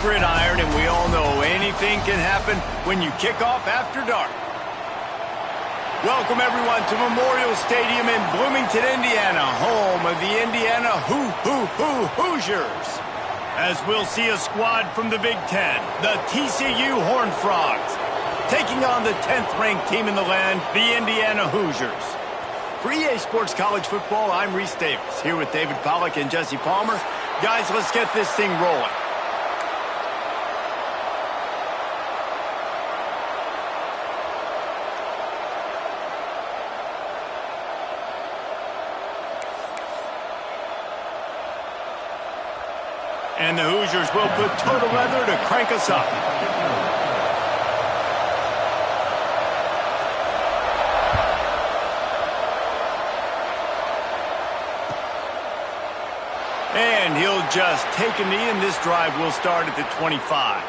Gridiron, and we all know anything can happen when you kick off after dark. Welcome, everyone, to Memorial Stadium in Bloomington, Indiana, home of the Indiana Hoosiers. As we'll see a squad from the Big Ten, the TCU Horned Frogs, taking on the 10th-ranked team in the land, the Indiana Hoosiers. For EA Sports College Football, I'm Reese Davis, here with David Pollack and Jesse Palmer. Guys, let's get this thing rolling. And the Hoosiers will put total leather to crank us up. And he'll just take a knee, and this drive will start at the 25.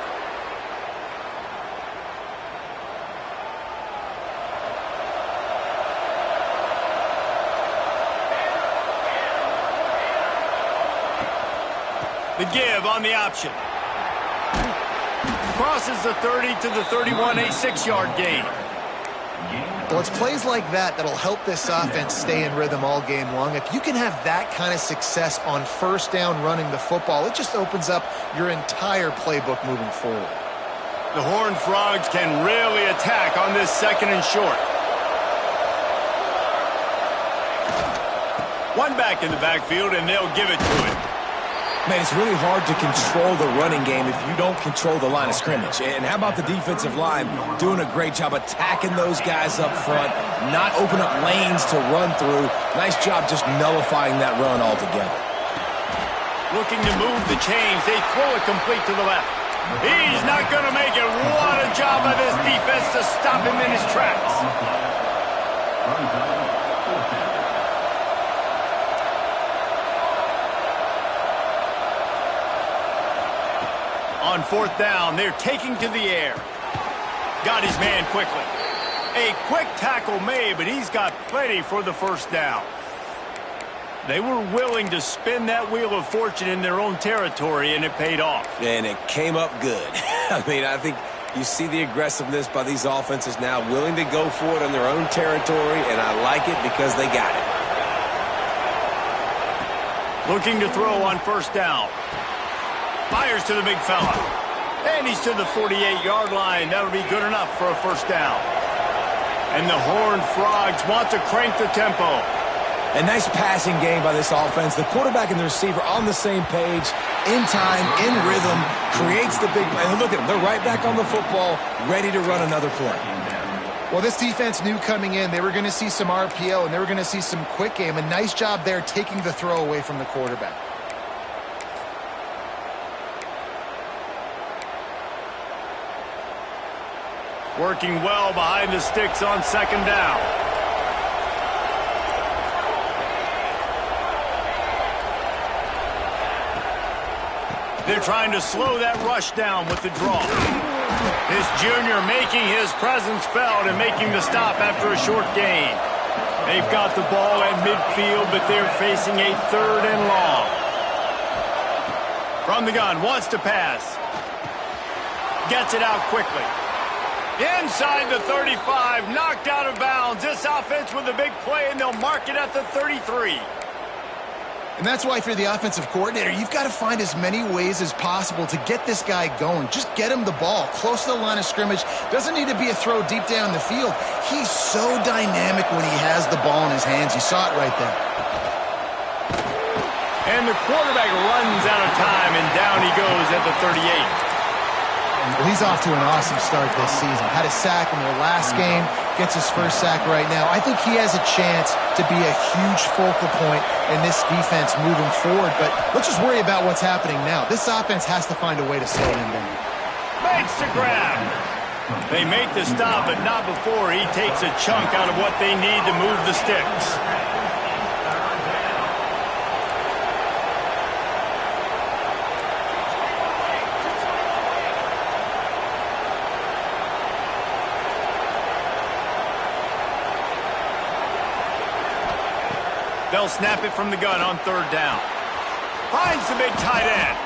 The give on the option. Crosses the 30 to the 31, a 6-yard gain. Well, it's plays like that that'll help this offense stay in rhythm all game long. If you can have that kind of success on first down running the football, it just opens up your entire playbook moving forward. The Horned Frogs can really attack on this second and short. One back in the backfield, and they'll give it to him. Man, it's really hard to control the running game if you don't control the line of scrimmage. And how about the defensive line doing a great job attacking those guys up front, not open up lanes to run through. Nice job just nullifying that run altogether. Looking to move the chains. They throw it complete to the left. He's not going to make it. What a job by this defense to stop him in his tracks. On fourth down, they're taking to the air. Got his man quickly. A quick tackle made, but he's got plenty for the first down. They were willing to spin that wheel of fortune in their own territory, and it paid off. And it came up good. I mean, I think you see the aggressiveness by these offenses now, willing to go for it in their own territory, and I like it because they got it. Looking to throw on first down. Fires to the big fella. And he's to the 48-yard line. That'll be good enough for a first down. And the Horned Frogs want to crank the tempo. A nice passing game by this offense. The quarterback and the receiver on the same page, in time, in rhythm, creates the big play. And look at them. They're right back on the football, ready to run another play. Well, this defense knew coming in they were going to see some RPO and they were going to see some quick game. A nice job there taking the throw away from the quarterback. Working well behind the sticks on second down. They're trying to slow that rush down with the draw. This junior making his presence felt and making the stop after a short gain. They've got the ball at midfield, but they're facing a third and long. From the gun, wants to pass. Gets it out quickly. Inside the 35, knocked out of bounds. This offense with a big play, and they'll mark it at the 33. And that's why if you're the offensive coordinator, you've got to find as many ways as possible to get this guy going. Just get him the ball close to the line of scrimmage. Doesn't need to be a throw deep down the field. He's so dynamic when he has the ball in his hands. You saw it right there. And the quarterback runs out of time, and down he goes at the 38. Well, he's off to an awesome start this season. Had a sack in their last game, gets his first sack right now. I think he has a chance to be a huge focal point in this defense moving forward, but let's just worry about what's happening now. This offense has to find a way to slow him down. Makes the grab. They make the stop, but not before he takes a chunk out of what they need to move the sticks. They'll snap it from the gun on third down. Finds the big tight end.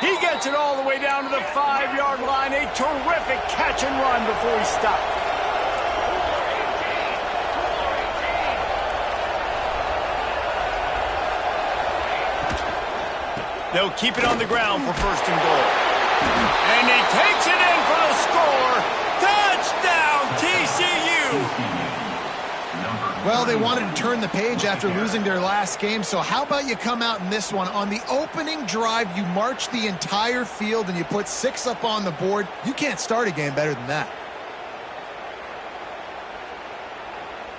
He gets it all the way down to the 5-yard line. A terrific catch and run before he stopped. They'll keep it on the ground for 1st and goal. And he takes it in for the score. Touchdown, TCU! Well, they wanted to turn the page after losing their last game, so how about you come out in this one? On the opening drive, you march the entire field and you put 6 up on the board. You can't start a game better than that.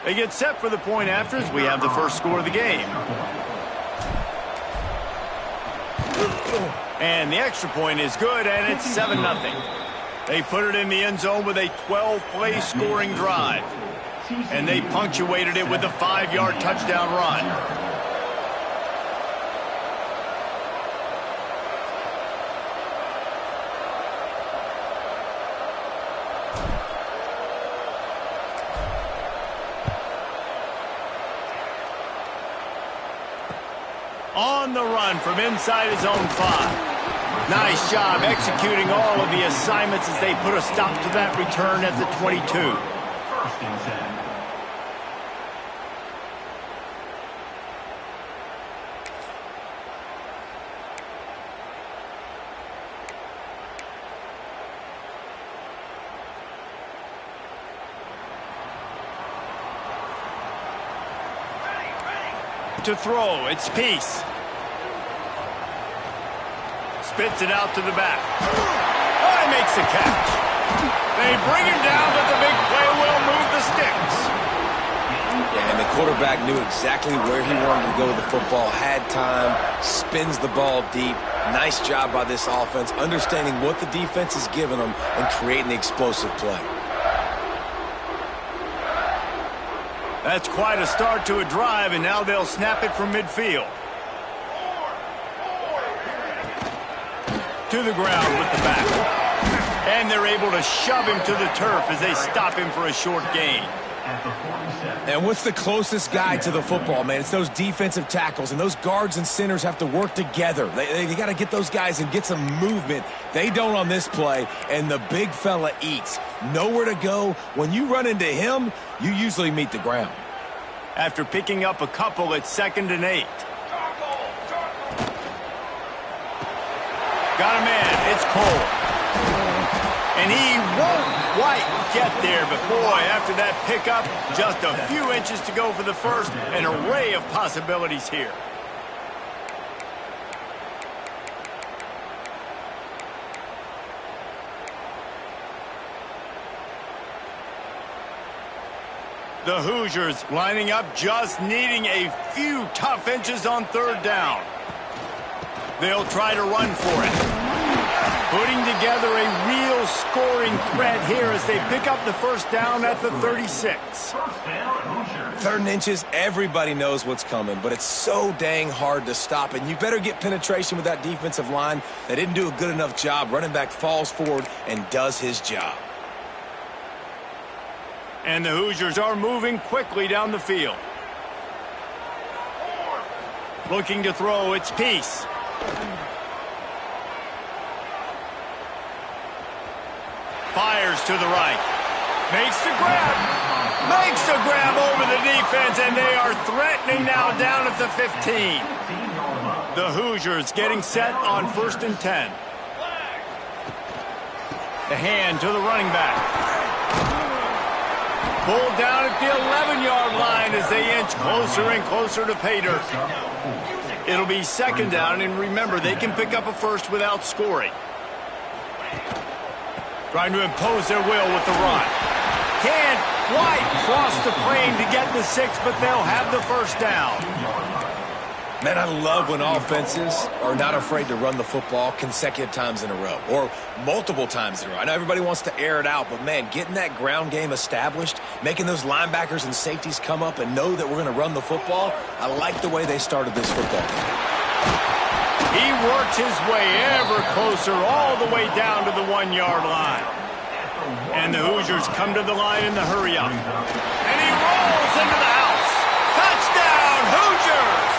They get set for the point after as we have the first score of the game. And the extra point is good, and it's 7-0. They put it in the end zone with a 12-play scoring drive. And they punctuated it with a 5-yard touchdown run. On the run from inside his own 5. Nice job executing all of the assignments as they put a stop to that return at the 22. First and 10. To throw, it's Peace. Spits it out to the back. Oh, he makes the catch. They bring him down, but the big play will move the sticks. Yeah, and the quarterback knew exactly where he wanted to go with the football, had time, spins the ball deep. Nice job by this offense, understanding what the defense is giving them and creating the explosive play. That's quite a start to a drive, and now they'll snap it from midfield. To the ground with the back. And they're able to shove him to the turf as they stop him for a short gain. And what's the closest guy to the football, man? It's those defensive tackles, and those guards and centers have to work together. They got to get those guys and get some movement. They don't on this play, and the big fella eats. Nowhere to go. When you run into him, you usually meet the ground. After picking up a couple, it's 2nd and 8. Got a man. It's Cole. And he won't quite get there, but boy, after that pickup, just a few inches to go for the first. An array of possibilities here. The Hoosiers lining up, just needing a few tough inches on 3rd down. They'll try to run for it. Putting together a real scoring threat here as they pick up the 1st down at the 36. 3rd and inches, everybody knows what's coming, but it's so dang hard to stop, and you better get penetration with that defensive line. They didn't do a good enough job. Running back falls forward and does his job. And the Hoosiers are moving quickly down the field. Looking to throw, it's Peace. Fires to the right. Makes the grab. Makes the grab over the defense, and they are threatening now down at the 15. The Hoosiers getting set on 1st and 10. The hand to the running back. Pulled down at the 11-yard line as they inch closer and closer to pay dirt. It'll be 2nd down, and remember, they can pick up a first without scoring. Trying to impose their will with the run. Can't quite cross the plane to get the 6, but they'll have the 1st down. Man, I love when offenses are not afraid to run the football consecutive times in a row or multiple times in a row. I know everybody wants to air it out, but, man, getting that ground game established, making those linebackers and safeties come up and know that we're going to run the football, I like the way they started this football game. He works his way ever closer all the way down to the 1-yard line. And the Hoosiers come to the line in the hurry-up. And he rolls into the house. Touchdown, Hoosiers!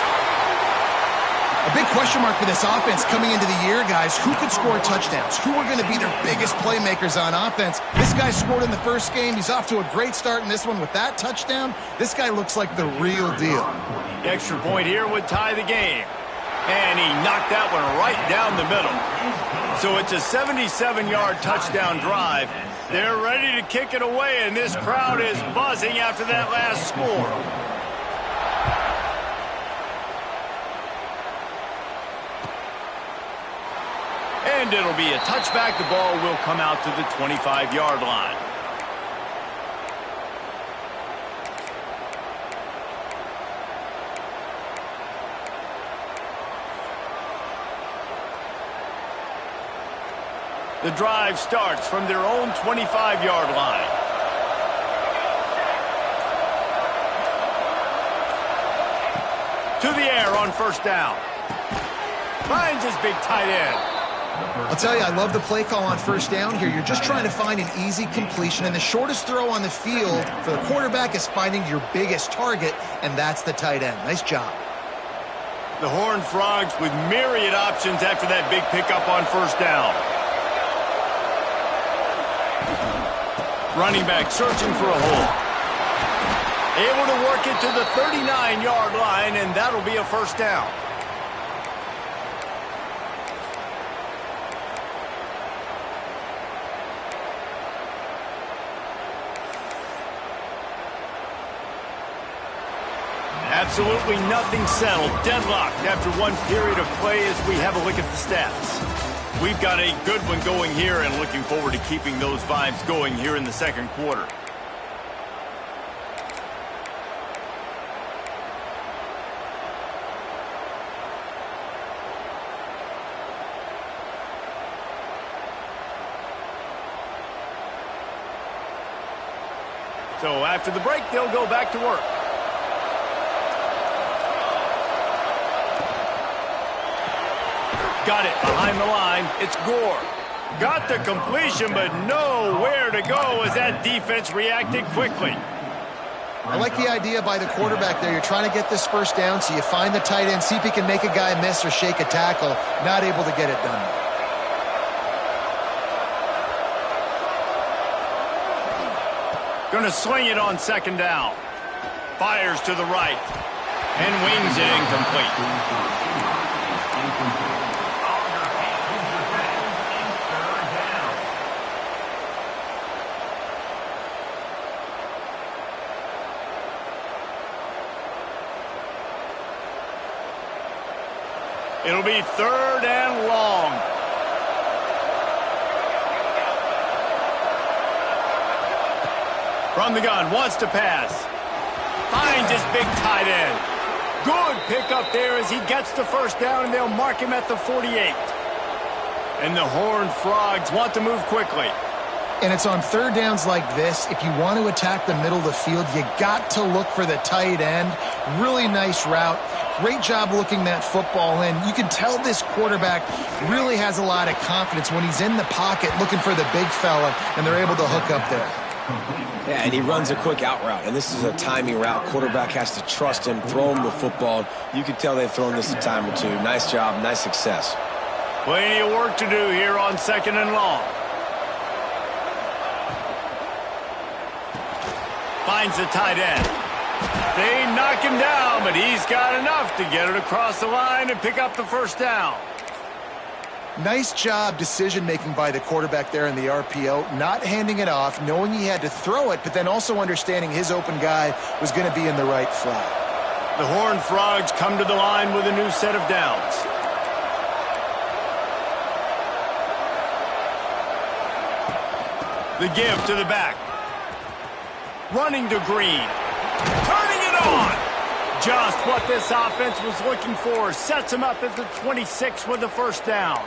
A big question mark for this offense coming into the year, guys. Who could score touchdowns? Who are going to be their biggest playmakers on offense? This guy scored in the first game. He's off to a great start in this one with that touchdown. This guy looks like the real deal. The extra point here would tie the game. And he knocked that one right down the middle. So it's a 77-yard touchdown drive. They're ready to kick it away, and this crowd is buzzing after that last score. And it'll be a touchback. The ball will come out to the 25-yard line. The drive starts from their own 25-yard line. To the air on first down. Finds his big tight end. I'll tell you, I love the play call on first down here. You're just trying to find an easy completion, and the shortest throw on the field for the quarterback is finding your biggest target, and that's the tight end. Nice job. The Horned Frogs with myriad options after that big pickup on first down. Running back searching for a hole. Able to work it to the 39-yard line, and that'll be a first down. Absolutely nothing settled. Deadlocked after one period of play as we have a look at the stats. We've got a good one going here and looking forward to keeping those vibes going here in the second quarter. So after the break, they'll go back to work. Got it behind the line. It's Gore. Got the completion, but nowhere to go as that defense reacted quickly. I like the idea by the quarterback there. You're trying to get this first down, so you find the tight end, see if he can make a guy miss or shake a tackle. Not able to get it done. Going to swing it on second down. Fires to the right. And wings it incomplete. It'll be third and long. From the gun, wants to pass. Finds his big tight end. Good pickup there as he gets the first down, and they'll mark him at the 48. And the Horned Frogs want to move quickly. And it's on third downs like this. If you want to attack the middle of the field, you got to look for the tight end. Really nice route. Great job looking that football in. You can tell this quarterback really has a lot of confidence when he's in the pocket looking for the big fella, and they're able to hook up there. Yeah, and he runs a quick out route, and this is a timing route. Quarterback has to trust him, throw him the football. You can tell they've thrown this a time or two. Nice job, nice success. Plenty of work to do here on second and long. Finds the tight end. They knock him down, but he's got enough to get it across the line and pick up the first down. Nice job decision-making by the quarterback there in the RPO, not handing it off, knowing he had to throw it, but then also understanding his open guy was going to be in the right flat. The Horned Frogs come to the line with a new set of downs. The give to the back. Running to Green. Turning it on. Just what this offense was looking for. Sets him up at the 26 with the first down.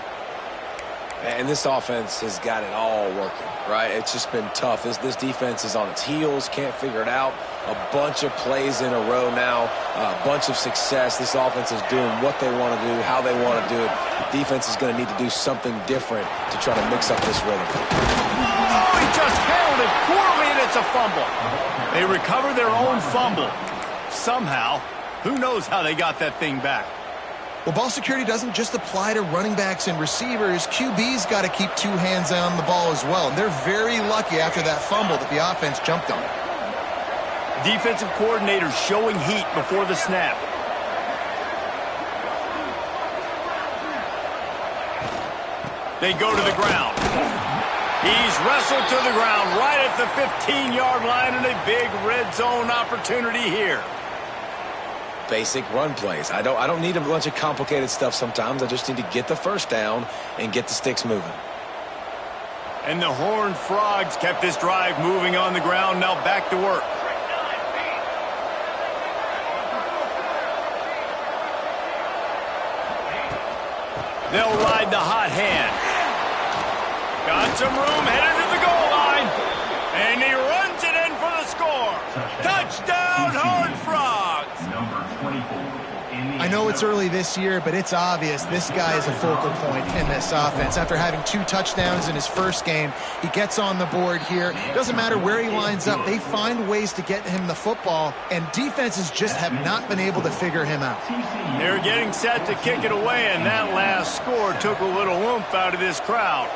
And this offense has got it all working, right? It's just been tough. This defense is on its heels, can't figure it out. A bunch of plays in a row now, a bunch of success. This offense is doing what they want to do, how they want to do it. The defense is going to need to do something different to try to mix up this rhythm. Oh, he just handled it poorly, and it's a fumble. They recover their own fumble. Somehow, who knows how they got that thing back. Well, ball security doesn't just apply to running backs and receivers. QB's got to keep two hands on the ball as well. And they're very lucky after that fumble that the offense jumped on. Defensive coordinator showing heat before the snap. They go to the ground. He's wrestled to the ground right at the 15-yard line, and a big red zone opportunity here. Basic run plays. I don't need a bunch of complicated stuff sometimes. I just need to get the first down and get the sticks moving. And the Horned Frogs kept this drive moving on the ground. Now back to work. They'll ride the hot hand. Got some room, headed to the goal line. And he runs it in for the score. Touchdown, Horned Frogs! Number 24. I know it's early this year, but it's obvious this guy is a focal point in this offense. After having 2 touchdowns in his first game, he gets on the board here. Doesn't matter where he lines up, they find ways to get him the football, and defenses just have not been able to figure him out. They're getting set to kick it away, and that last score took a little oomph out of this crowd.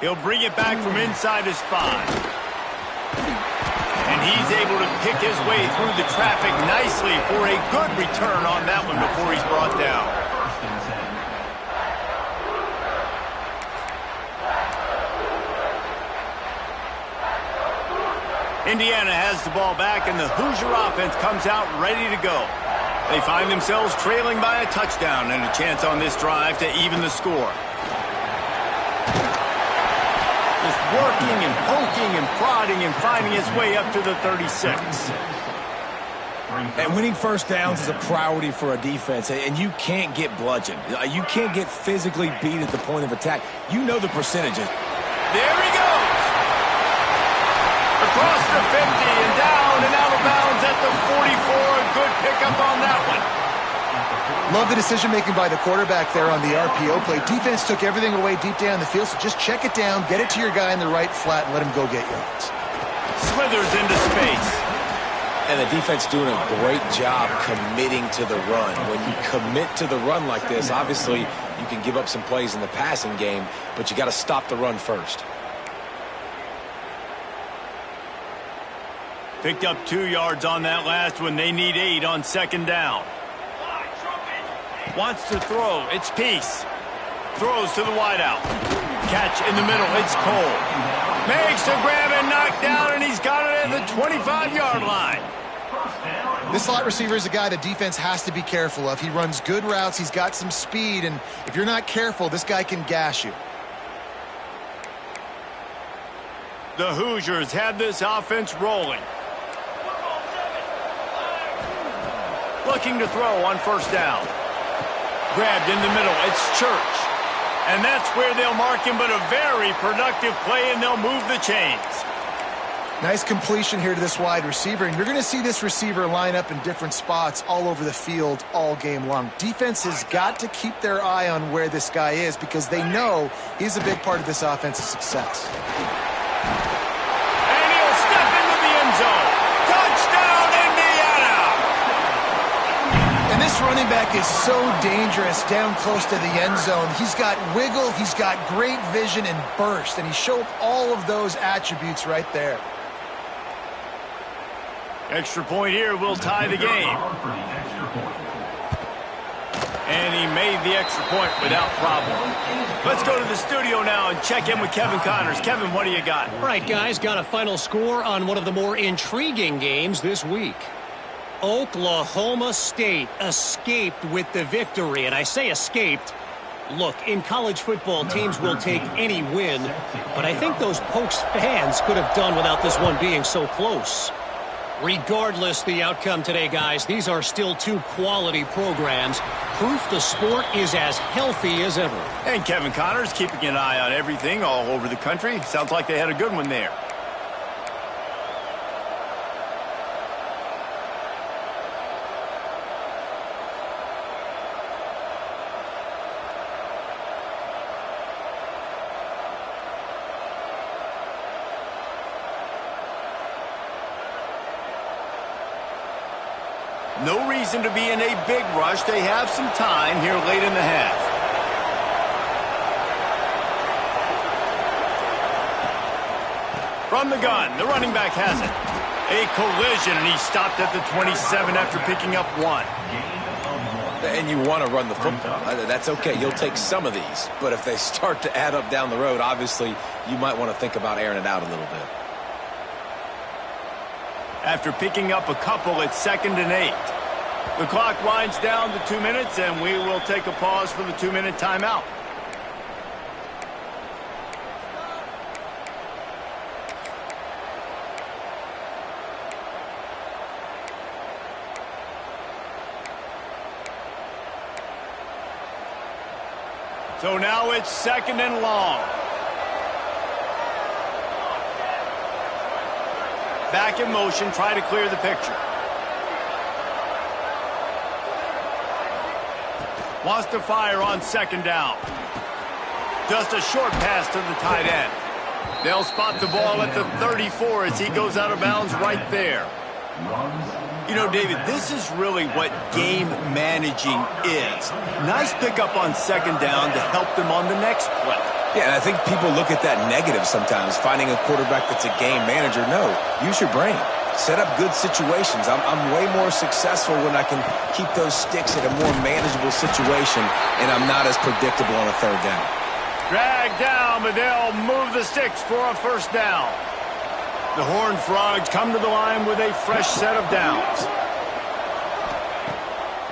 He'll bring it back from inside his 5. And he's able to pick his way through the traffic nicely for a good return on that one before he's brought down. Indiana has the ball back, and the Hoosier offense comes out ready to go. They find themselves trailing by a touchdown and a chance on this drive to even the score. Just working and poking and prodding and finding his way up to the 36. And winning first downs is a priority for a defense, and you can't get bludgeoned. You can't get physically beat at the point of attack. You know the percentages. There he goes! Across the 50 and down and out of bounds at the 44. A good pickup on that one. Love the decision-making by the quarterback there on the RPO play. Defense took everything away deep down the field, so just check it down, get it to your guy in the right flat, and let him go get yards. Slithers into space. And the defense doing a great job committing to the run. When you commit to the run like this, obviously you can give up some plays in the passing game, but you got to stop the run first. Picked up 2 yards on that last one. They need 8 on second down. Wants to throw. It's Peace. Throws to the wideout. Catch in the middle. It's Cole. Makes the grab and knock down, and he's got it at the 25-yard line. This slot receiver is a guy the defense has to be careful of. He runs good routes. He's got some speed, and if you're not careful, this guy can gash you. The Hoosiers have this offense rolling. Looking to throw on first down. Grabbed in the middle. It's Church. And that's where they'll mark him, but a very productive play, and they'll move the chains. Nice completion here to this wide receiver, and you're going to see this receiver line up in different spots all over the field all game long. Defense has got to keep their eye on where this guy is because they know he's a big part of this offense's success. And he'll step into the end zone. Touchdown, Indiana! And this running back is so dangerous down close to the end zone. He's got wiggle, he's got great vision and burst, and he showed all of those attributes right there. Extra point here will tie the game. And he made the extra point without problem. Let's go to the studio now and check in with Kevin Connors. Kevin, what do you got? All right, guys, got a final score on one of the more intriguing games this week. Oklahoma State escaped with the victory, and I say escaped. Look, in college football, teams will take any win, but I think those Pokes fans could have done without this one being so close. Regardless the outcome today, guys, these are still 2 quality programs. Proof the sport is as healthy as ever. And Kevin Connors keeping an eye on everything all over the country. Sounds like they had a good one there. No reason to be in a big rush. They have some time here late in the half. From the gun, the running back has it. A collision, and he stopped at the 27 after picking up 1. And you want to run the football. That's okay. You'll take some of these. But if they start to add up down the road, obviously, you might want to think about airing it out a little bit. After picking up a couple, it's 2nd and 8. The clock winds down to 2 minutes, and we will take a pause for the 2-minute timeout. So now it's 2nd and long. Back in motion, try to clear the picture. Wants to fire on 2nd down. Just a short pass to the tight end. They'll spot the ball at the 34 as he goes out of bounds right there. You know, David, this is really what game managing is. Nice pickup on 2nd down to help them on the next play. Yeah, and I think people look at that negative sometimes, finding a quarterback that's a game manager. No, use your brain. Set up good situations. I'm way more successful when I can keep those sticks in a more manageable situation, and I'm not as predictable on a 3rd down. Dragged down, but they'll move the sticks for a 1st down. The Horned Frogs come to the line with a fresh set of downs.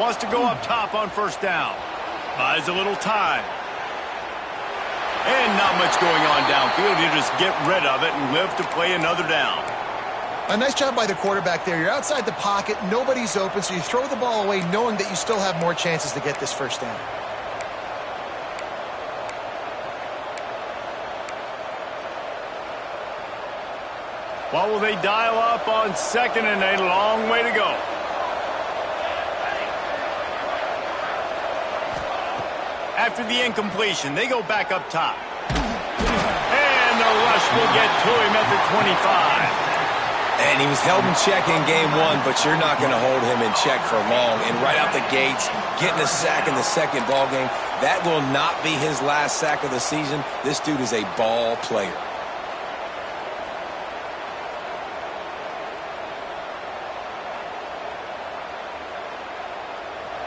Wants to go up top on 1st down. Buys a little time. And not much going on downfield. You just get rid of it and live to play another down. A nice job by the quarterback there. You're outside the pocket. Nobody's open, so you throw the ball away knowing that you still have more chances to get this 1st down. What will they dial up on 2nd and a long way to go? After the incompletion, they go back up top. And the rush will get to him at the 25. And he was held in check in game 1, but you're not going to hold him in check for long. And right out the gates, getting a sack in the 2nd ball game, that will not be his last sack of the season. This dude is a ball player.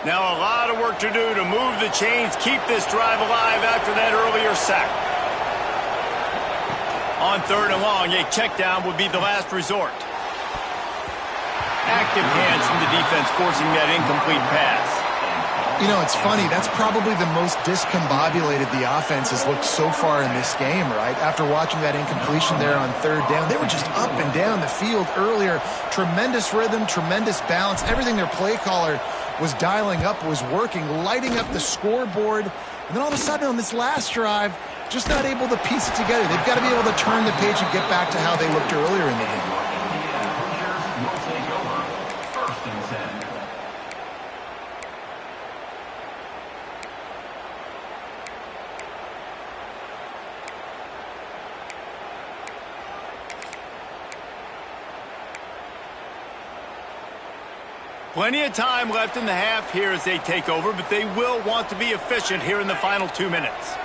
Now a lot of work to do to move the chains, keep this drive alive after that earlier sack. On 3rd and long, a check down would be the last resort. Active hands from the defense forcing that incomplete pass. You know, it's funny. That's probably the most discombobulated the offense has looked so far in this game, right? After watching that incompletion there on 3rd down, they were just up and down the field earlier. Tremendous rhythm, tremendous balance. Everything their play caller was dialing up was working, lighting up the scoreboard. And then all of a sudden on this last drive, just not able to piece it together. They've got to be able to turn the page and get back to how they looked earlier in the game. Plenty of time left in the half here as they take over, but they will want to be efficient here in the final 2 minutes.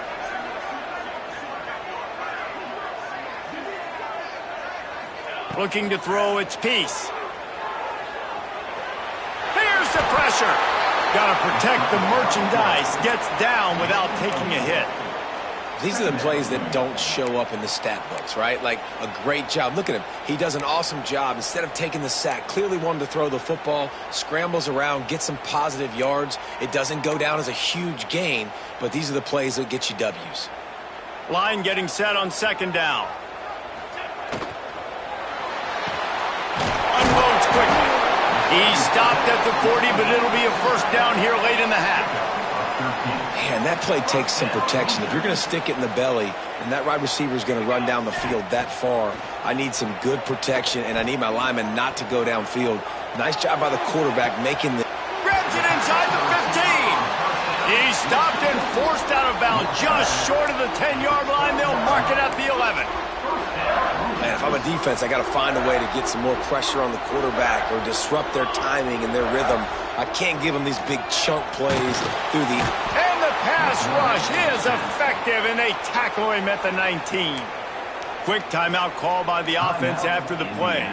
Looking to throw its piece. Here's the pressure. Got to protect the merchandise. Gets down without taking a hit. These are the plays that don't show up in the stat books, right? Like a great job. Look at him. He does an awesome job. Instead of taking the sack, clearly wanted to throw the football, scrambles around, gets some positive yards. It doesn't go down as a huge gain, but these are the plays that get you W's. Line getting set on 2nd down. Unloads quickly. He stopped at the 40, but it'll be a 1st down here late in the half. Man, that play takes some protection. If you're going to stick it in the belly and that wide receiver is going to run down the field that far, I need some good protection, and I need my lineman not to go downfield. Nice job by the quarterback making the... Grabs it inside the 15. He stopped and forced out of bounds just short of the 10-yard line. They'll mark it at the 11. Man, if I'm a defense, I got to find a way to get some more pressure on the quarterback or disrupt their timing and their rhythm. I can't give them these big chunk plays through the... And the pass rush is effective, and they tackle him at the 19. Quick timeout call by the offense after the play.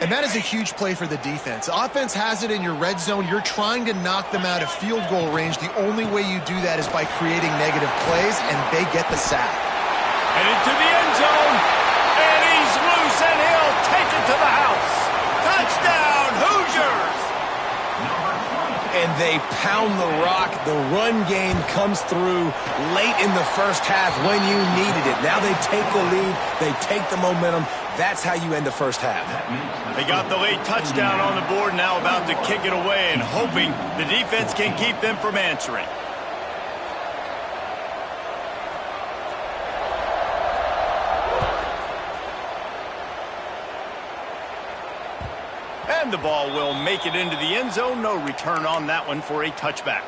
And that is a huge play for the defense. Offense has it in your red zone. You're trying to knock them out of field goal range. The only way you do that is by creating negative plays, and they get the sack. And into the end zone, and he's loose, and he'll take it to the house. Touchdown, Hoosiers! And they pound the rock. The run game comes through late in the first half when you needed it. Now they take the lead. They take the momentum. That's how you end the first half. They got the late touchdown on the board, now about to kick it away and hoping the defense can keep them from answering. And the ball will make it into the end zone. No return on that one for a touchback.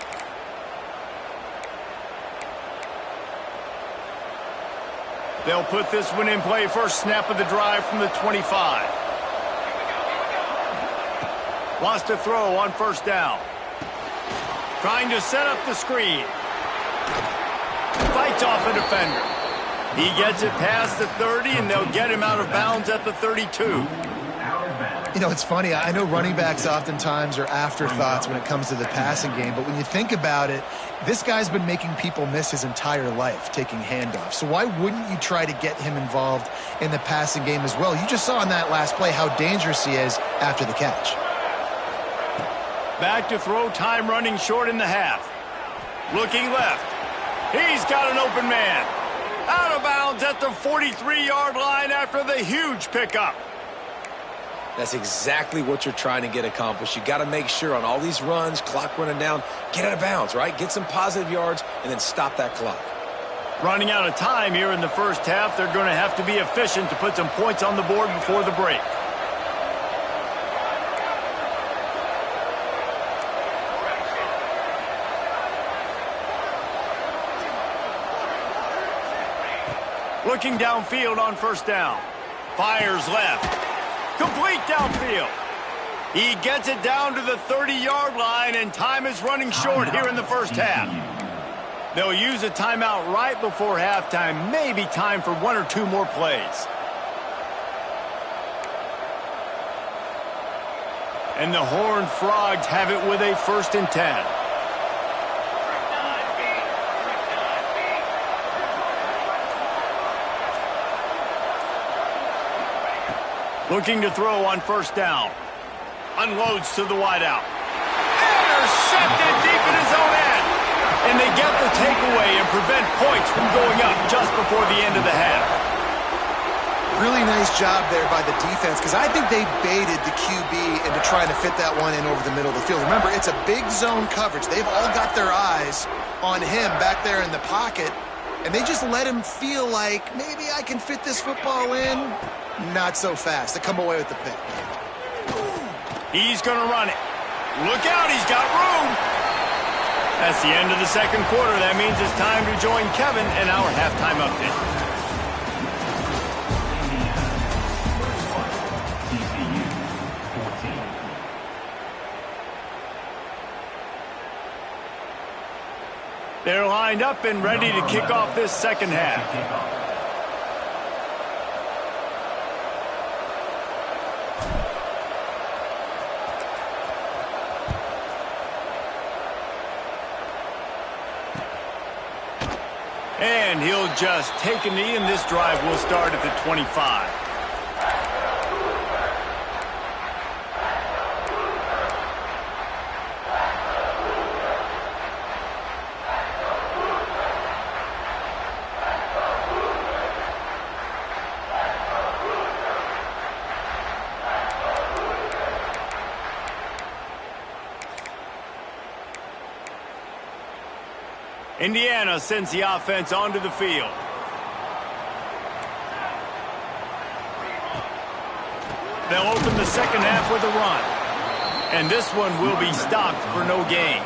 They'll put this one in play. First snap of the drive from the 25. Wants to throw on first down. Trying to set up the screen. Fights off a defender. He gets it past the 30, and they'll get him out of bounds at the 32. You know, it's funny. I know running backs oftentimes are afterthoughts when it comes to the passing game, but when you think about it, this guy's been making people miss his entire life taking handoffs. So why wouldn't you try to get him involved in the passing game as well? You just saw in that last play how dangerous he is after the catch. Back to throw, time running short in the half. Looking left. He's got an open man. Out of bounds at the 43-yard line after the huge pickup. That's exactly what you're trying to get accomplished. You got to make sure on all these runs, clock running down, get out of bounds, right? Get some positive yards and then stop that clock. Running out of time here in the first half. They're going to have to be efficient to put some points on the board before the break. Looking downfield on first down. Fires left. Complete downfield. He gets it down to the 30-yard line, and time is running short here in the first half. They'll use a timeout right before halftime. Maybe time for one or two more plays. And the Horned Frogs have it with a 1st and 10. Looking to throw on first down. Unloads to the wideout. Intercepted deep in his own end. And they get the takeaway and prevent points from going up just before the end of the half. Really nice job there by the defense, because I think they baited the QB into trying to fit that one in over the middle of the field. Remember, it's a big zone coverage. They've all got their eyes on him back there in the pocket, and they just let him feel like, maybe I can fit this football in. Not so fast. They come away with the pick. He's going to run it. Look out, he's got room. That's the end of the second quarter. That means it's time to join Kevin in our halftime update. They're lined up and ready to kick off this second half. And he'll just take a knee, and this drive will start at the 25. Indiana sends the offense onto the field. They'll open the second half with a run. And this one will be stopped for no gain.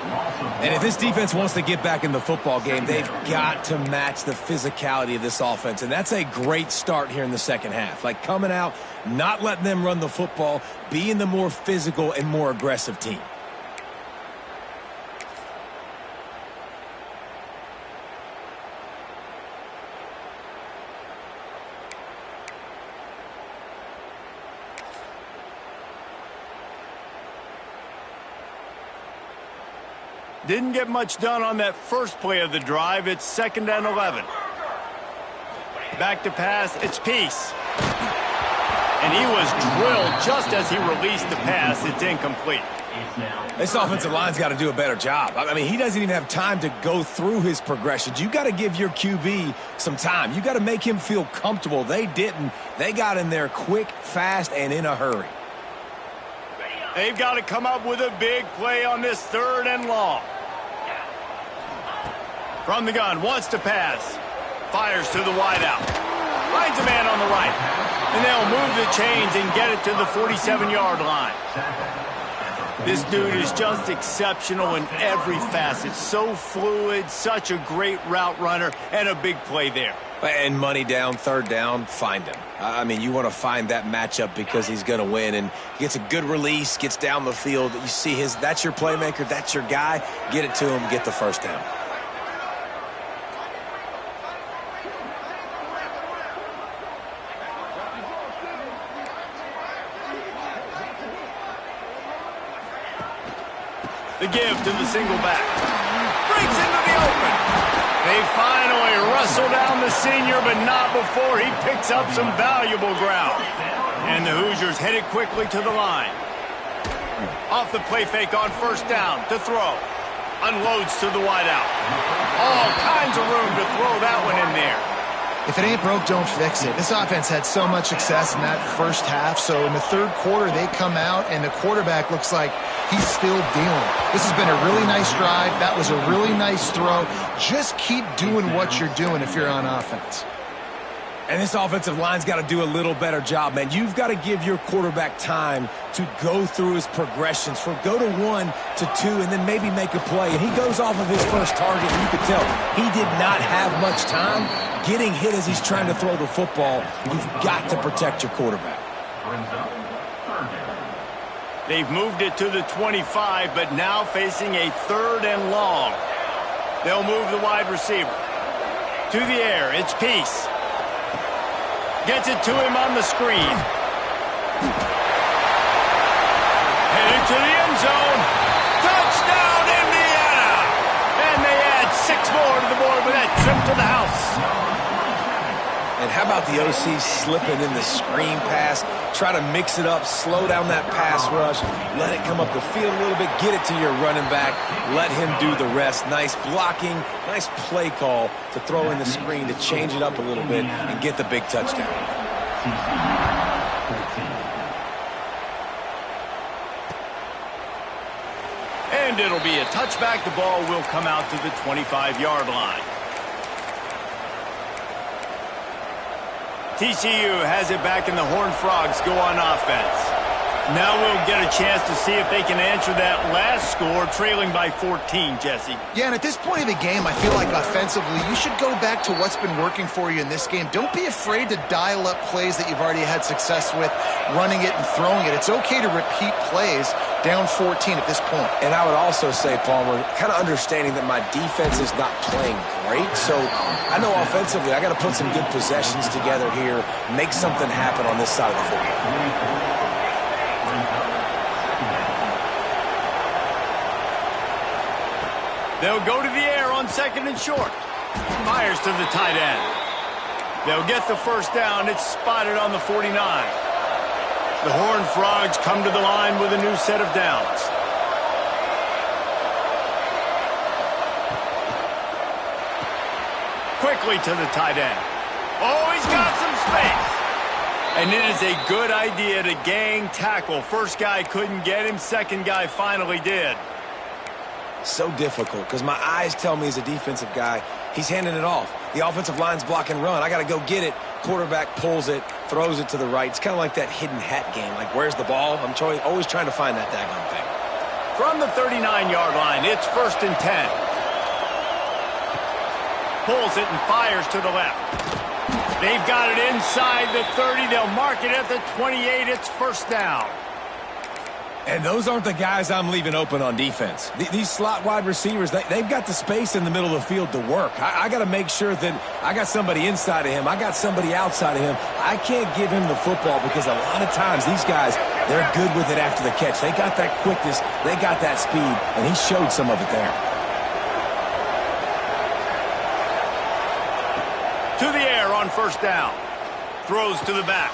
And if this defense wants to get back in the football game, they've got to match the physicality of this offense. And that's a great start here in the second half. Like coming out, not letting them run the football, being the more physical and more aggressive team. Didn't get much done on that first play of the drive. It's 2nd and 11. Back to pass. It's Peace. And he was drilled just as he released the pass. It's incomplete. This offensive line's got to do a better job. I mean, he doesn't even have time to go through his progressions. You got to give your QB some time. You got to make him feel comfortable. They didn't. They got in there quick, fast, and in a hurry. They've got to come up with a big play on this 3rd and long. From the gun, wants to pass. Fires to the wideout. Finds a man on the right. And they'll move the chains and get it to the 47-yard line. This dude is just exceptional in every facet. So fluid, such a great route runner, and a big play there. And money down, 3rd down, find him. I mean, you want to find that matchup because he's going to win. And he gets a good release, gets down the field. You see that's your playmaker, that's your guy. Get it to him, get the 1st down. The give to the single back. Breaks into the open. They finally wrestle down the senior, but not before he picks up some valuable ground. And the Hoosiers headed quickly to the line. Off the play fake on 1st down to throw. Unloads to the wideout. All kinds of room to throw that one in there. If it ain't broke, don't fix it. This offense had so much success in that first half, so in the 3rd quarter they come out and the quarterback looks like he's still dealing. This has been a really nice drive. That was a really nice throw. Just keep doing what you're doing if you're on offense. And this offensive line's got to do a little better job, man. You've got to give your quarterback time to go through his progressions, for go to 1 to 2, and then maybe make a play. And he goes off of his first target, and you could tell he did not have much time getting hit as he's trying to throw the football. You've got to protect your quarterback. They've moved it to the 25, but now facing a 3rd and long. They'll move the wide receiver. To the air, it's Peace. Gets it to him on the screen. Headed to the end zone. Touchdown, Indiana! And they add 6 more to the board with that trip to the house. And how about the OC slipping in the screen pass? Try to mix it up, slow down that pass rush, let it come up the field a little bit, get it to your running back, let him do the rest. Nice blocking, nice play call to throw in the screen to change it up a little bit and get the big touchdown. And it'll be a touchback. The ball will come out to the 25-yard line. TCU has it back, and the Horned Frogs go on offense. Now we'll get a chance to see if they can answer that last score, trailing by 14, Jesse. Yeah, and at this point of the game, I feel like offensively, you should go back to what's been working for you in this game. Don't be afraid to dial up plays that you've already had success with, running it and throwing it. It's okay to repeat plays down 14 at this point. And I would also say, Palmer, kind of understanding that my defense is not playing great, so I know offensively I got to put some good possessions together here, make something happen on this side of the football. They'll go to the air on 2nd and short. Fires to the tight end. They'll get the 1st down. It's spotted on the 49. The Horned Frogs come to the line with a new set of downs. Quickly to the tight end. Oh, he's got some space. And it is a good idea to gang tackle. First guy couldn't get him. Second guy finally did. So difficult because my eyes tell me as a defensive guy, he's handing it off. The offensive line's block and run. I got to go get it. Quarterback pulls it, throws it to the right. It's kind of like that hidden hat game. Like, where's the ball? I'm always trying to find that daggone thing. From the 39-yard line, it's 1st and 10. Pulls it and fires to the left. They've got it inside the 30. They'll mark it at the 28. It's 1st down. And those aren't the guys I'm leaving open on defense. These slot wide receivers, they've got the space in the middle of the field to work. I got to make sure that I got somebody inside of him. I got somebody outside of him. I can't give him the football because a lot of times these guys, they're good with it after the catch. They got that quickness. They got that speed, and he showed some of it there. To the air on 1st down. Throws to the back.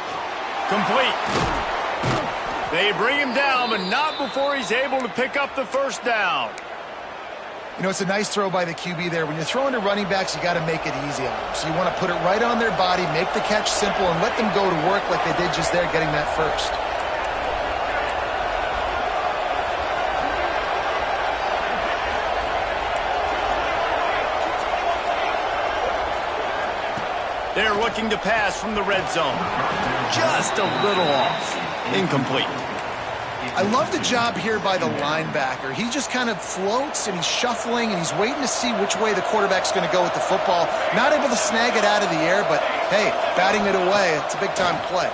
Complete. They bring him down, but not before he's able to pick up the 1st down. You know, it's a nice throw by the QB there. When you're throwing to running backs, you got to make it easy on them. So you want to put it right on their body, make the catch simple, and let them go to work like they did just there, getting that first. They're looking to pass from the red zone. Just a little off. Incomplete. I love the job here by the linebacker. He just kind of floats, and he's shuffling, and he's waiting to see which way the quarterback's going to go with the football. Not able to snag it out of the air, but, hey, batting it away, it's a big-time play.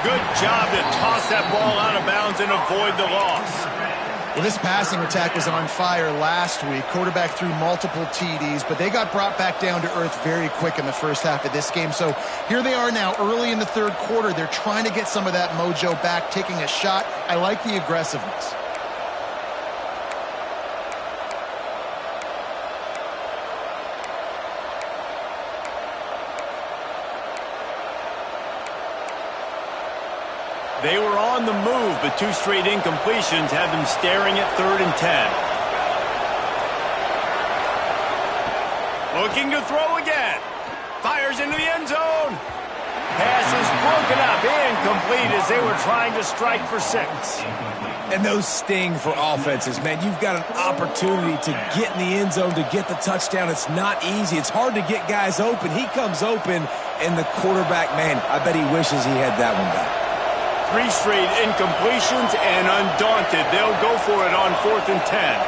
Good job to toss that ball out of bounds and avoid the loss. Well, this passing attack was on fire last week. Quarterback threw multiple TDs, but they got brought back down to earth very quick in the first half of this game. So here they are now early in the 3rd quarter. They're trying to get some of that mojo back, taking a shot. I like the aggressiveness. They were on the move, but 2 straight incompletions have them staring at 3rd and 10. Looking to throw again. Fires into the end zone. Pass is broken up, incomplete as they were trying to strike for 6. And those sting for offenses, man. You've got an opportunity to get in the end zone, to get the touchdown. It's not easy. It's hard to get guys open. He comes open, and the quarterback, man, I bet he wishes he had that one back. 3 straight incompletions, and undaunted, they'll go for it on 4th and 10.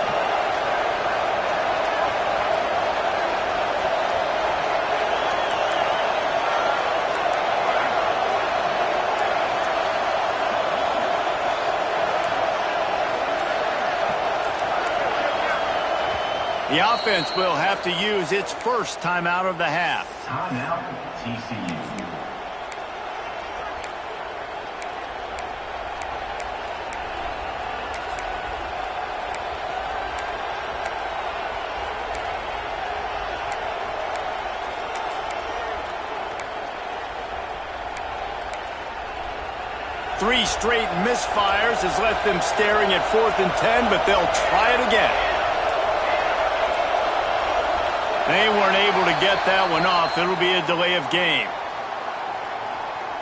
The offense will have to use its first timeout of the half. Timeout, TCU. Three straight misfires has left them staring at 4th and 10, but they'll try it again. They weren't able to get that one off. It'll be a delay of game.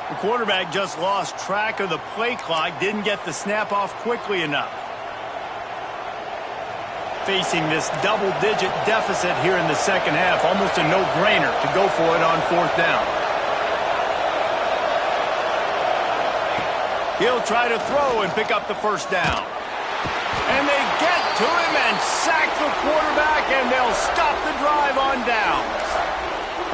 The quarterback just lost track of the play clock, didn't get the snap off quickly enough. Facing this double-digit deficit here in the second half, almost a no-brainer to go for it on 4th down. He'll try to throw and pick up the 1st down. And they get to him and sack the quarterback, and they'll stop the drive on downs.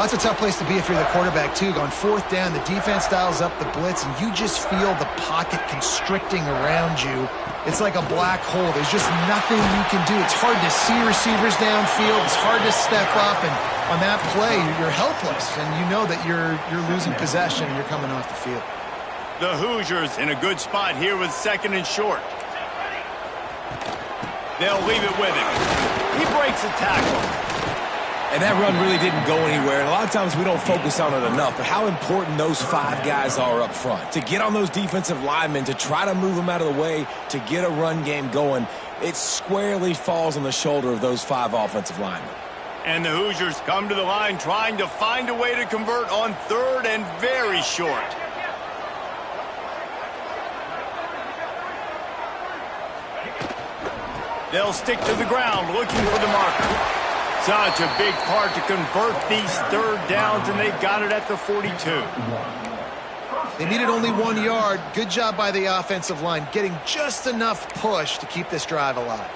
That's a tough place to be if you're the quarterback, too. On 4th down, the defense dials up the blitz, and you just feel the pocket constricting around you. It's like a black hole. There's just nothing you can do. It's hard to see receivers downfield. It's hard to step up, and on that play, you're helpless, and you know that you're losing possession and you're coming off the field. The Hoosiers in a good spot here with 2nd and short. They'll leave it with him. He breaks a tackle. And that run really didn't go anywhere. And a lot of times we don't focus on it enough, but how important those 5 guys are up front. To get on those defensive linemen, to try to move them out of the way, to get a run game going, it squarely falls on the shoulder of those 5 offensive linemen. And the Hoosiers come to the line trying to find a way to convert on 3rd and very short. They'll stick to the ground looking for the marker. Such a big part to convert these 3rd downs, and they've got it at the 42. They needed only 1 yard. Good job by the offensive line, getting just enough push to keep this drive alive.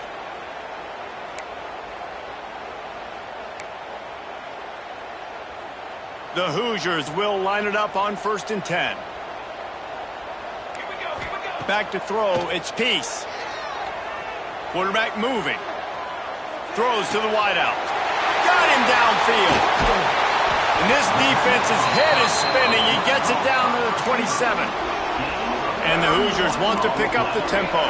The Hoosiers will line it up on 1st and 10. Back to throw, it's Peace. Quarterback moving. Throws to the wideout. Got him downfield. And this defense's head is spinning. He gets it down to the 27. And the Hoosiers want to pick up the tempo.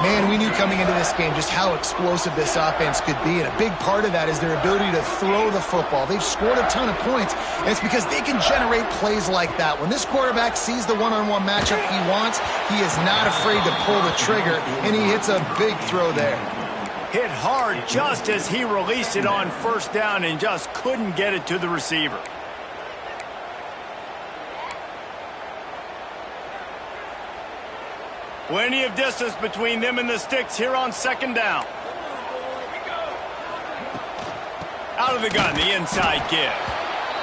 Man, we knew coming into this game just how explosive this offense could be, and a big part of that is their ability to throw the football. They've scored a ton of points, and it's because they can generate plays like that. When this quarterback sees the one-on-one matchup he wants, he is not afraid to pull the trigger, and he hits a big throw there. Hit hard just as he released it on 1st down and just couldn't get it to the receiver. Plenty of distance between them and the sticks here on 2nd down. Out of the gun, the inside give.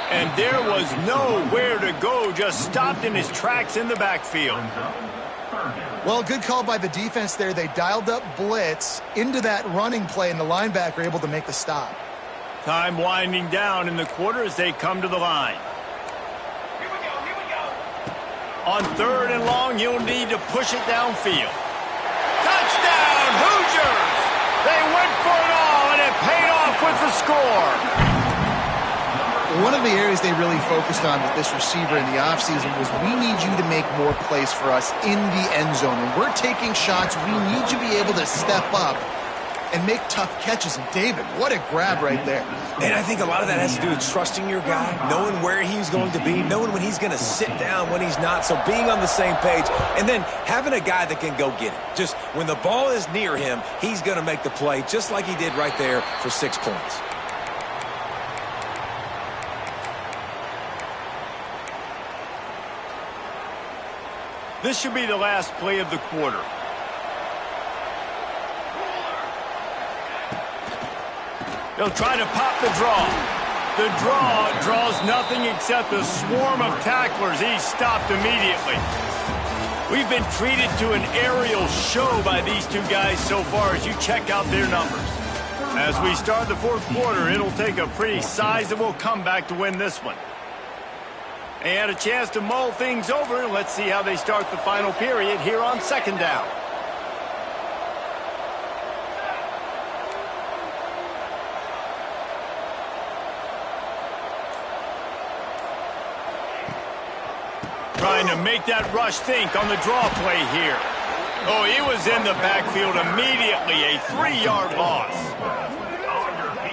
And there was nowhere to go, just stopped in his tracks in the backfield. Well, good call by the defense there. They dialed up blitz into that running play, and the linebacker able to make the stop. Time winding down in the quarter as they come to the line. On 3rd and long, you'll need to push it downfield. Touchdown, Hoosiers! They went for it all, and it paid off with the score. One of the areas they really focused on with this receiver in the offseason was we need you to make more plays for us in the end zone. When we're taking shots, we need you to be able to step up and make tough catches. And David, what a grab right there. And I think a lot of that has to do with trusting your guy, knowing where he's going to be, knowing when he's going to sit down, when he's not. So being on the same page, and then having a guy that can go get it. Just when the ball is near him, he's going to make the play, just like he did right there for 6 points. This should be the last play of the quarter. They'll try to pop the draw. The draw draws nothing except a swarm of tacklers. He's stopped immediately. We've been treated to an aerial show by these two guys so far as you check out their numbers. As we start the 4th quarter, it'll take a pretty sizable comeback to win this one. They had a chance to mull things over. Let's see how they start the final period here on 2nd down. Trying to make that rush think on the draw play here. Oh, he was in the backfield immediately. A 3-yard loss.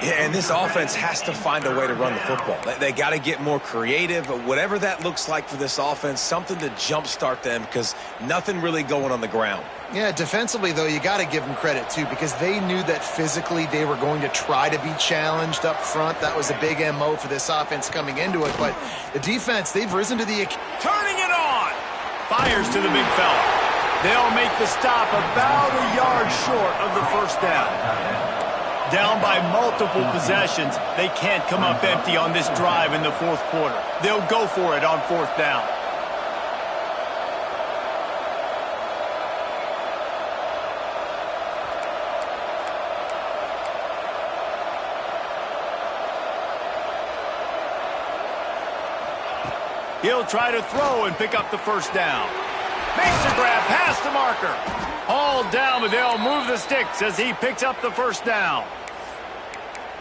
Yeah, and this offense has to find a way to run the football. They got to get more creative, whatever that looks like for this offense, something to jumpstart them because nothing really going on the ground. Yeah, defensively, though, you got to give them credit, too, because they knew that physically they were going to try to be challenged up front. That was a big M.O. for this offense coming into it. But the defense, they've risen to the occasion. Turning it on! Fires to the big fella. They'll make the stop about a yard short of the 1st down. Down by multiple possessions, they can't come up empty on this drive in the 4th quarter. They'll go for it on 4th down. He'll try to throw and pick up the 1st down. Makes the grab past the marker. Hauled down, but they'll move the sticks as he picks up the 1st down.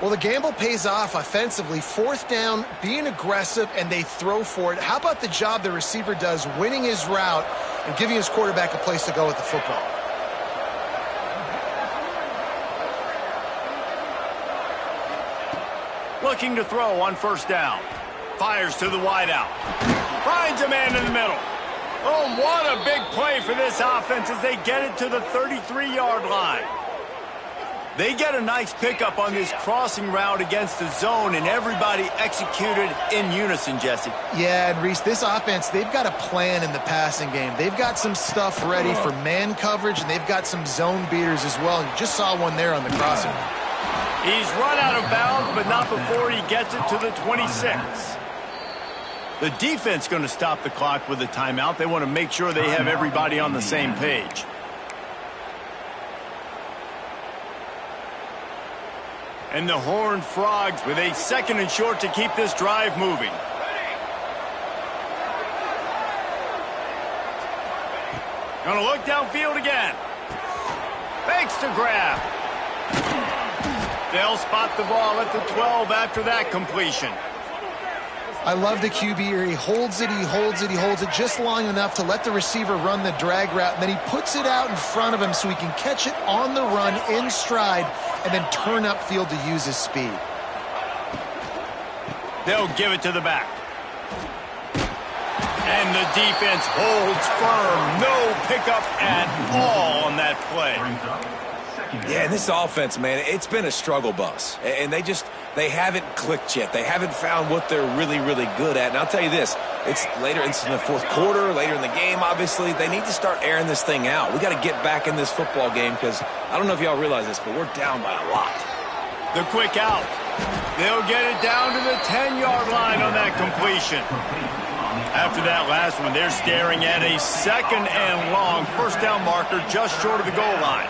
Well, the gamble pays off offensively. 4th down, being aggressive, and they throw for it. How about the job the receiver does winning his route and giving his quarterback a place to go with the football? Looking to throw on 1st down. Fires to the wideout. Finds a man in the middle. Oh, what a big play for this offense as they get it to the 33-yard line. They get a nice pickup on this crossing route against the zone, and everybody executed in unison, Jesse. Yeah, and Reese, this offense, they've got a plan in the passing game. They've got some stuff ready for man coverage, and they've got some zone beaters as well. You just saw one there on the crossing. He's run out of bounds, but not before he gets it to the 26. The defense going to stop the clock with a timeout. They want to make sure they have everybody on the same page. And the Horned Frogs with a 2nd and short to keep this drive moving. Going to look downfield again. Fakes to grab. They'll spot the ball at the 12 after that completion. I love the QB here. He holds it, he holds it, he holds it just long enough to let the receiver run the drag route, and then he puts it out in front of him so he can catch it on the run in stride and then turn upfield to use his speed. They'll give it to the back. And the defense holds firm. No pickup at all on that play. Yeah, and this offense, man, it's been a struggle bus. And they haven't clicked yet. They haven't found what they're really, really good at. And I'll tell you this, it's in the 4th quarter, later in the game, obviously. They need to start airing this thing out. We got to get back in this football game because I don't know if y'all realize this, but we're down by a lot. The quick out. They'll get it down to the 10-yard line on that completion. After that last one, they're staring at a 2nd and long 1st down marker just short of the goal line.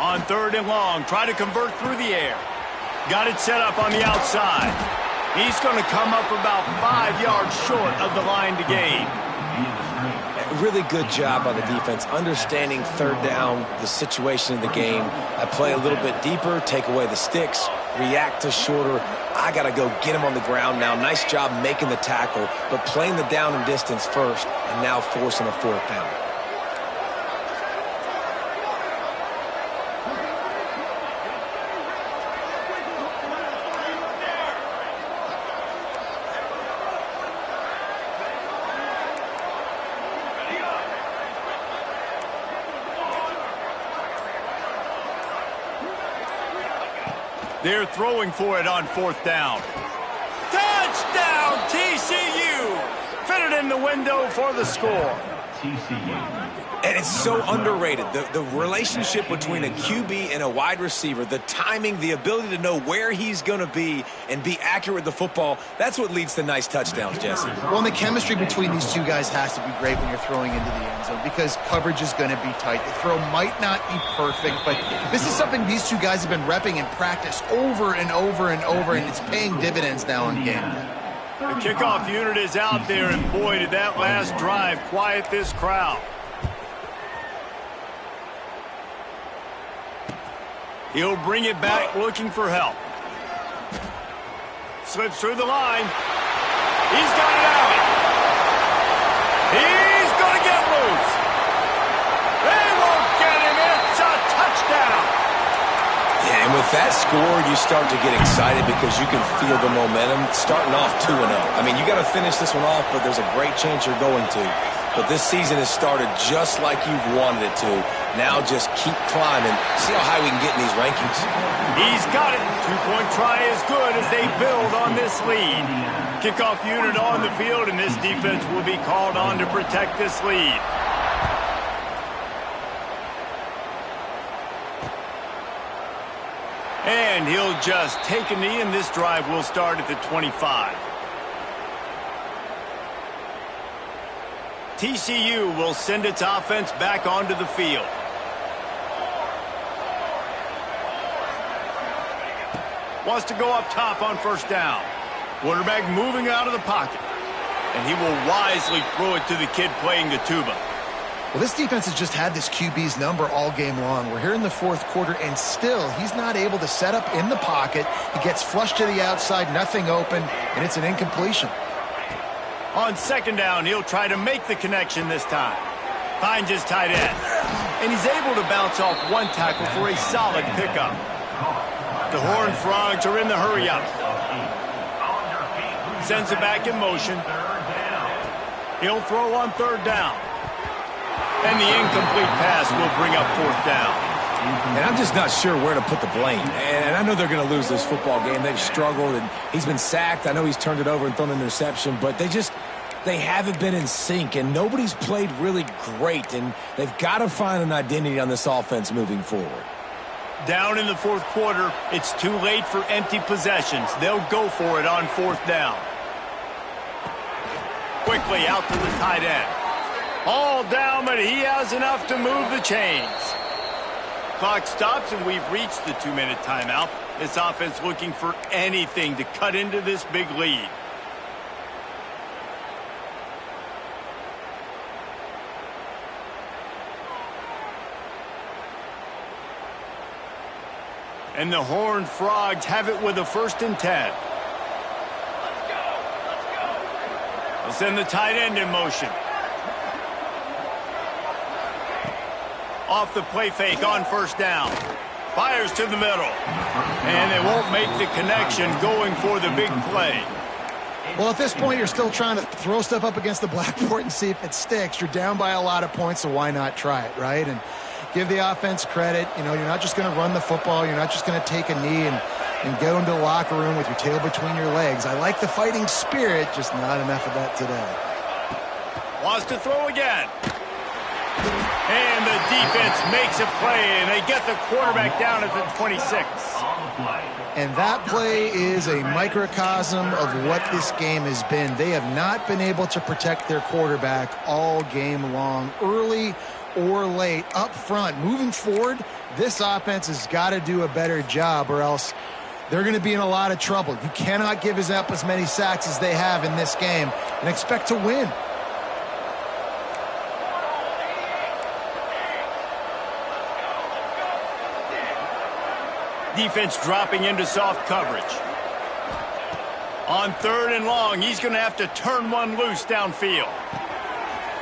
On 3rd and long, try to convert through the air. Got it set up on the outside. He's going to come up about 5 yards short of the line to gain. Really good job by the defense, understanding 3rd down, the situation of the game. I play a little bit deeper, take away the sticks, react to shorter. I got to go get him on the ground now. Nice job making the tackle, but playing the down and distance first and now forcing a 4th down. They're throwing for it on 4th down. Touchdown, TCU! Fitted in the window for the score. And it's so underrated. The relationship between a QB and a wide receiver, the timing, the ability to know where he's going to be and be accurate with the football, that's what leads to nice touchdowns, Jesse. Well, and the chemistry between these two guys has to be great when you're throwing into the end zone because coverage is going to be tight. The throw might not be perfect, but this is something these two guys have been repping in practice over and over and over, and it's paying dividends now in game. The kickoff unit is out there, and boy, did that last drive quiet this crowd. He'll bring it back looking for help. Slips through the line. He's got it out. He's going to get loose. They won't get him. It's a touchdown. Yeah, and with that score, you start to get excited because you can feel the momentum starting off 2-0. I mean, you got to finish this one off, but there's a great chance you're going to. But this season has started just like you've wanted it to. Now just keep climbing. See how high we can get in these rankings. He's got it. 2-point try is good as they build on this lead. Kickoff unit on the field, and this defense will be called on to protect this lead. And he'll just take a knee, and this drive will start at the 25. TCU will send its offense back onto the field. Wants to go up top on 1st down. Quarterback moving out of the pocket. And he will wisely throw it to the kid playing the tuba. Well, this defense has just had this QB's number all game long. We're here in the 4th quarter, and still he's not able to set up in the pocket. He gets flushed to the outside, nothing open, and it's an incompletion. On 2nd down, he'll try to make the connection this time. Finds his tight end. And he's able to bounce off one tackle for a solid pickup. The Horned Frogs are in the hurry-up. Sends it back in motion. He'll throw on 3rd down. And the incomplete pass will bring up 4th down. And I'm just not sure where to put the blame. And I know they're going to lose this football game. They've struggled, and he's been sacked. I know he's turned it over and thrown an interception, but they haven't been in sync, and nobody's played really great, and they've got to find an identity on this offense moving forward. Down in the fourth quarter, it's too late for empty possessions. They'll go for it on fourth down. Quickly out to the tight end. All down, but he has enough to move the chains. Clock stops, and we've reached the 2-minute timeout. This offense looking for anything to cut into this big lead. And the Horned Frogs have it with a 1st and 10. They'll send the tight end in motion. Off the play fake on 1st down. Fires to the middle. And they won't make the connection going for the big play. Well, at this point, you're still trying to throw stuff up against the blackboard and see if it sticks. You're down by a lot of points, so why not try it, right? And give the offense credit. You know, you're not just going to run the football. You're not just going to take a knee and go into the locker room with your tail between your legs. I like the fighting spirit, just not enough of that today. Wants to throw again. And the defense makes a play, and they get the quarterback down at the 26. And that play is a microcosm of what this game has been. They have not been able to protect their quarterback all game long, early or late, up front. Moving forward, this offense has got to do a better job, or else they're going to be in a lot of trouble. You cannot give up as many sacks as they have in this game and expect to win. Defense dropping into soft coverage. On 3rd and long, he's going to have to turn one loose downfield.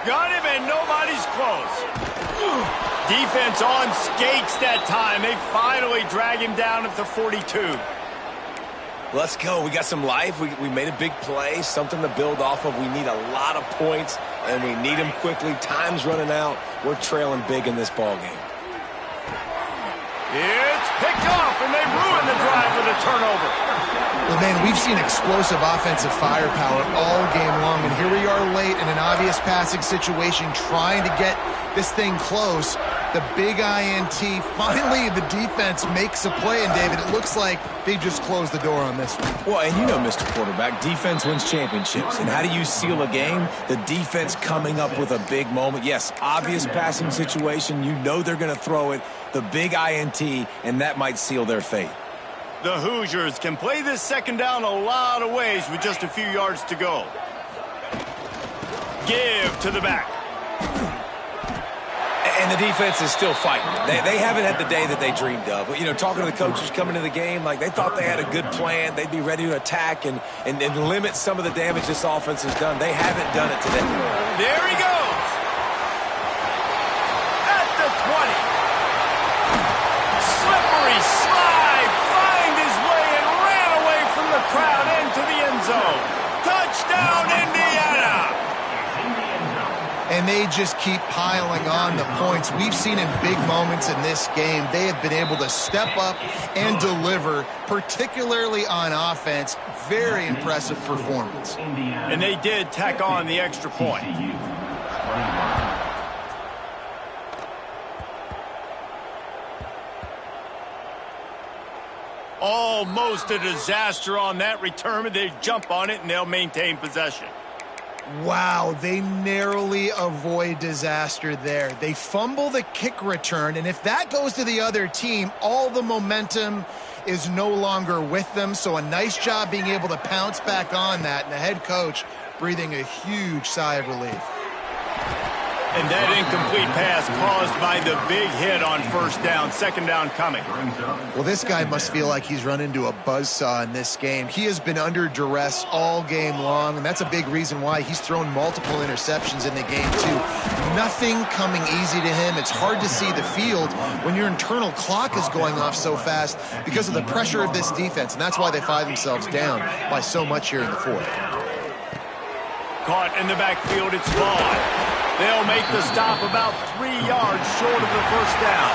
Got him, and nobody's close. Defense on skates that time. They finally drag him down at the 42. Let's go. We got some life. We made a big play, something to build off of. We need a lot of points, and we need them quickly. Time's running out. We're trailing big in this ballgame. It's picked off, and they ruin the drive with a turnover. Well, man, we've seen explosive offensive firepower all game long, and here we are late in an obvious passing situation trying to get this thing close. The big INT, finally the defense makes a play, and David, it looks like they just closed the door on this one. Well, and you know, Mr. Quarterback, defense wins championships. And how do you seal a game? The defense coming up with a big moment. Yes, obvious passing situation. You know they're going to throw it. The big INT, and that might seal their fate. The Hoosiers can play this 2nd down a lot of ways with just a few yards to go. Give to the back. And the defense is still fighting. They haven't had the day that they dreamed of. You know, talking to the coaches coming into the game, like they thought they had a good plan. They'd be ready to attack and limit some of the damage this offense has done. They haven't done it today. There he goes. At the 20. Slippery slide. Find his way and ran away from the crowd into the end zone. Touchdown, Indiana. And they just keep piling on the points. We've seen in big moments in this game, they have been able to step up and deliver, particularly on offense. Very impressive performance. And they did tack on the extra point. Almost a disaster on that return. They jump on it, and they'll maintain possession. Wow, they narrowly avoid disaster there. They fumble the kick return, and if that goes to the other team, all the momentum is no longer with them. So a nice job being able to pounce back on that, and the head coach breathing a huge sigh of relief. And that incomplete pass caused by the big hit on 1st down, 2nd down coming. Well, this guy must feel like he's run into a buzzsaw in this game. He has been under duress all game long, and that's a big reason why he's thrown multiple interceptions in the game, too. Nothing coming easy to him. It's hard to see the field when your internal clock is going off so fast because of the pressure of this defense, and that's why they find themselves down by so much here in the 4th. Caught in the backfield, it's Vaughn. They'll make the stop about 3 yards short of the 1st down.